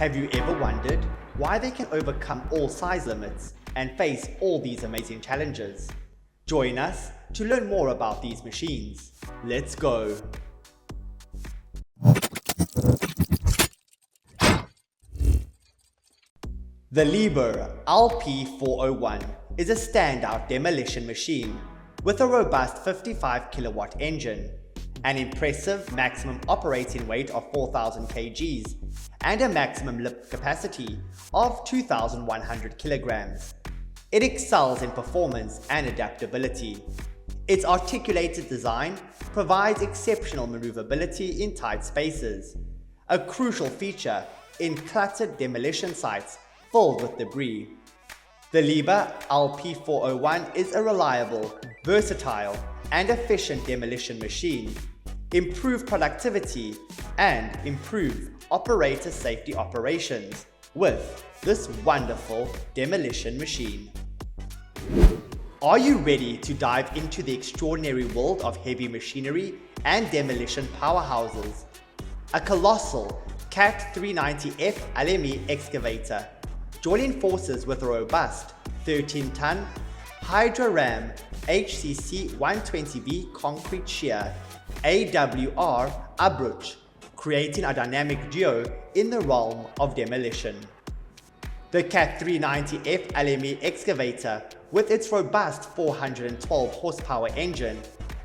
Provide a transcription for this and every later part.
Have you ever wondered why they can overcome all size limits and face all these amazing challenges? Join us to learn more about these machines. Let's go! The Liebherr LP401 is a standout demolition machine with a robust 55 kilowatt engine, an impressive maximum operating weight of 4,000 kgs, and a maximum lift capacity of 2,100 kilograms. It excels in performance and adaptability. Its articulated design provides exceptional maneuverability in tight spaces, a crucial feature in cluttered demolition sites filled with debris. The Liebherr LP401 is a reliable, versatile, and efficient demolition machine. Improve productivity and improve operator safety operations with this wonderful demolition machine. Are you ready to dive into the extraordinary world of heavy machinery and demolition powerhouses? A Colossal Cat 390F LME excavator, joining forces with a robust 13-ton Hydraram HCC 120V concrete shear AWR Abruch, creating a dynamic duo in the realm of demolition. The Cat 390F LME excavator, with its robust 412 horsepower engine,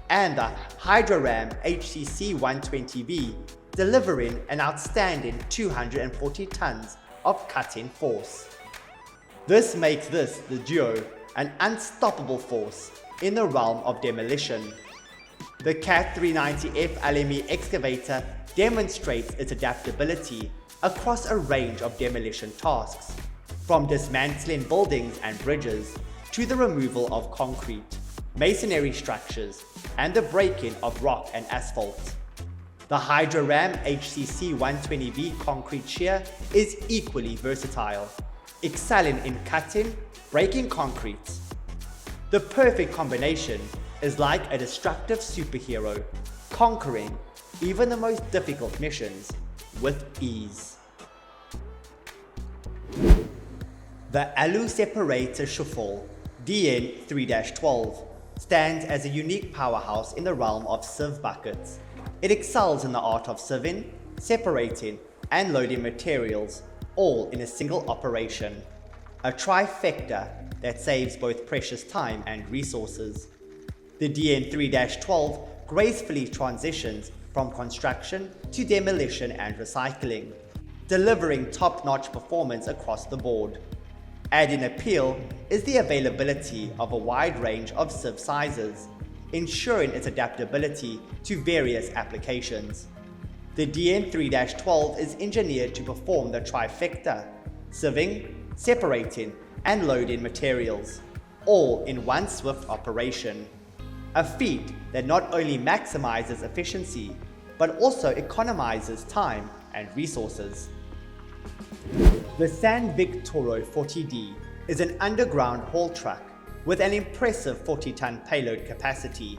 and the Hydraram HCC 120V, delivering an outstanding 240 tons of cutting force. This makes this the duo an unstoppable force in the realm of demolition. The Cat 390F LME excavator demonstrates its adaptability across a range of demolition tasks, from dismantling buildings and bridges to the removal of concrete, masonry structures, and the breaking of rock and asphalt. The Hydraram HCC 120V concrete shear is equally versatile, excelling in cutting, breaking concrete. The perfect combination is like a destructive superhero, conquering even the most difficult missions with ease. The Allu-Separatorschaufel DN3-12 stands as a unique powerhouse in the realm of sieve buckets. It excels in the art of sieving, separating, and loading materials, all in a single operation. A trifecta that saves both precious time and resources. The DN3-12 gracefully transitions from construction to demolition and recycling, delivering top-notch performance across the board. Adding appeal is the availability of a wide range of sieve sizes, ensuring its adaptability to various applications. The DN3-12 is engineered to perform the trifecta: sieving, separating, and loading materials, all in one swift operation. A feat that not only maximizes efficiency, but also economizes time and resources. The Sandvik Toro 40D is an underground haul truck with an impressive 40-ton payload capacity,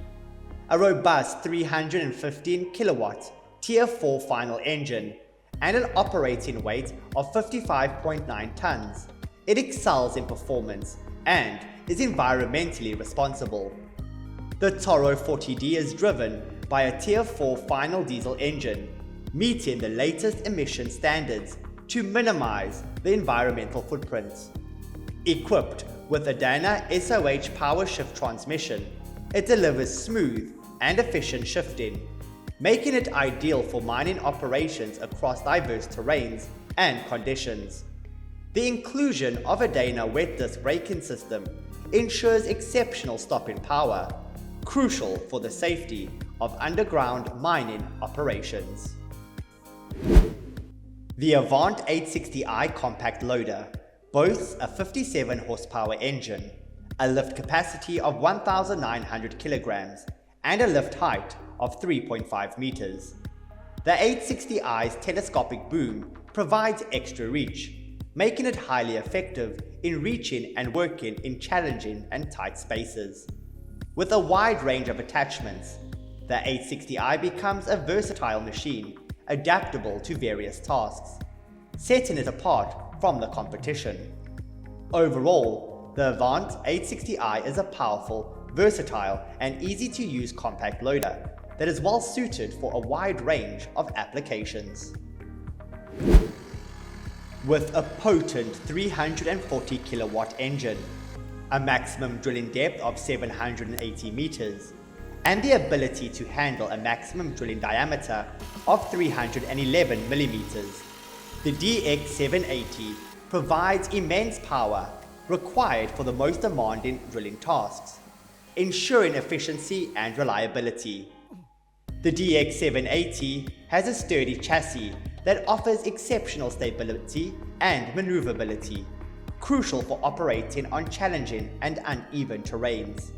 a robust 315 kilowatt Tier 4 final engine, and an operating weight of 55.9 tons. It excels in performance and is environmentally responsible. The Toro 40D is driven by a Tier 4 final diesel engine, meeting the latest emission standards to minimize the environmental footprint. Equipped with a Dana SOH power shift transmission, it delivers smooth and efficient shifting, making it ideal for mining operations across diverse terrains and conditions. The inclusion of a Dana wet disc braking system ensures exceptional stopping power, crucial for the safety of underground mining operations. The Avant 860i compact loader boasts a 57 horsepower engine, a lift capacity of 1,900 kilograms, and a lift height of 3.5 meters. The 860i's telescopic boom provides extra reach, making it highly effective in reaching and working in challenging and tight spaces. With a wide range of attachments, the 860i becomes a versatile machine, adaptable to various tasks. setting it apart from the competition. Overall, the Avant 860i is a powerful, versatile, and easy-to-use compact loader that is well suited for a wide range of applications. With a potent 340 kilowatt engine, a maximum drilling depth of 780 meters, and the ability to handle a maximum drilling diameter of 311 millimeters, the DX780 provides immense power required for the most demanding drilling tasks, ensuring efficiency and reliability. The DX780 has a sturdy chassis that offers exceptional stability and maneuverability, crucial for operating on challenging and uneven terrains.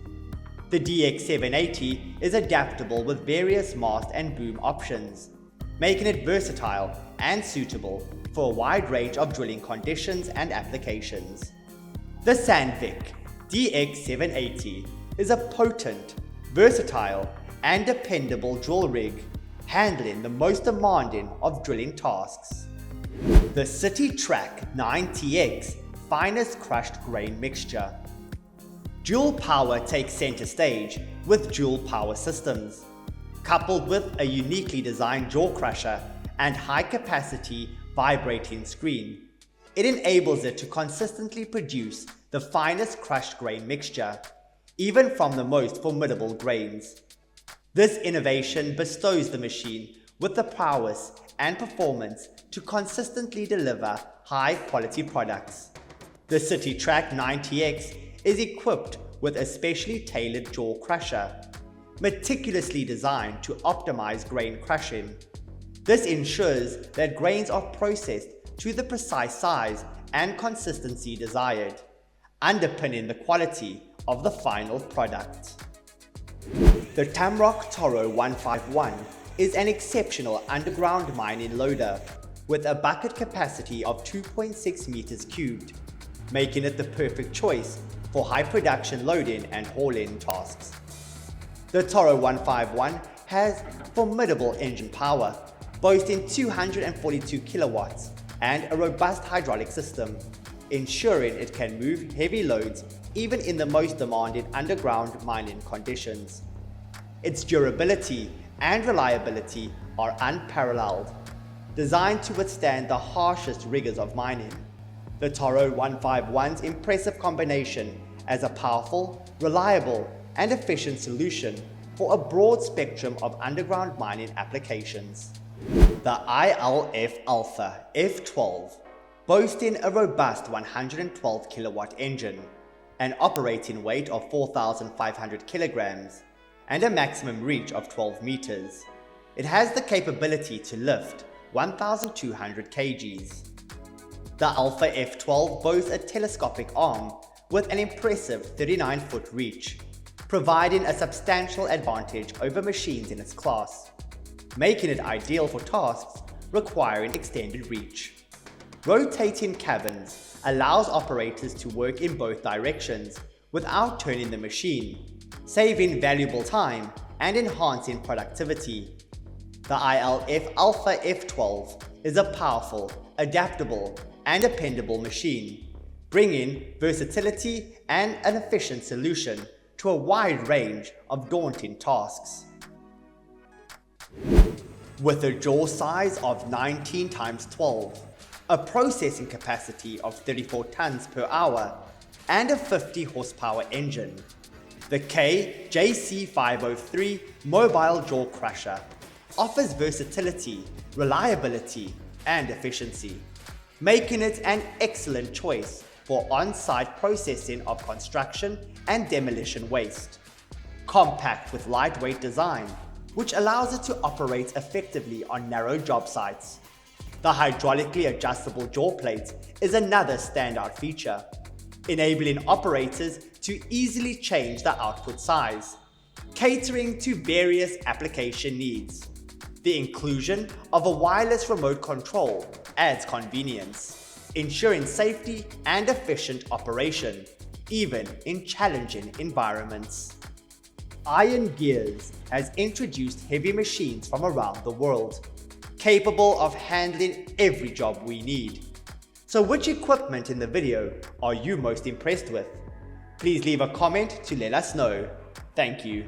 The DX780 is adaptable with various mast and boom options, making it versatile and suitable for a wide range of drilling conditions and applications. The Sandvik DX780 is a potent, versatile, and dependable drill rig, handling the most demanding of drilling tasks. The CityTrak 9TX finest crushed grain mixture. Dual power takes center stage with dual power systems, coupled with a uniquely designed jaw crusher and high-capacity vibrating screen. It enables it to consistently produce the finest crushed grain mixture, even from the most formidable grains. This innovation bestows the machine with the prowess and performance to consistently deliver high-quality products. The CityTrak 9TX is equipped with a specially tailored jaw crusher, meticulously designed to optimize grain crushing. This ensures that grains are processed to the precise size and consistency desired, underpinning the quality of the final product. The Tamrock Toro 151 is an exceptional underground mining loader with a bucket capacity of 2.6 meters cubed, making it the perfect choice for high production loading and hauling tasks. The Toro 151 has formidable engine power, boasting 242 kilowatts and a robust hydraulic system, ensuring it can move heavy loads even in the most demanding underground mining conditions. Its durability and reliability are unparalleled, designed to withstand the harshest rigors of mining. The Toro 151's impressive combination as a powerful, reliable, and efficient solution for a broad spectrum of underground mining applications. The ILF Alpha F12, boasting a robust 112 kilowatt engine, an operating weight of 4,500 kilograms, and a maximum reach of 12 meters. It has the capability to lift 1,200 kgs. The Alpha F12 boasts a telescopic arm with an impressive 39-foot reach, providing a substantial advantage over machines in its class, making it ideal for tasks requiring extended reach. Rotating cabins allows operators to work in both directions without turning the machine, saving valuable time and enhancing productivity. The ILF Alpha F12 is a powerful, adaptable, and dependable machine, bringing versatility and an efficient solution to a wide range of daunting tasks. With a jaw size of 19 × 12, a processing capacity of 34 tons per hour, and a 50 horsepower engine, the KJC503 mobile jaw crusher offers versatility, reliability, and efficiency, making it an excellent choice for on-site processing of construction and demolition waste. Compact with lightweight design, which allows it to operate effectively on narrow job sites. The hydraulically adjustable jaw plate is another standout feature, enabling operators to easily change the output size, catering to various application needs. The inclusion of a wireless remote control adds convenience, ensuring safety and efficient operation, even in challenging environments. Iron Gears has introduced heavy machines from around the world, capable of handling every job we need. So which equipment in the video are you most impressed with? Please leave a comment to let us know. Thank you.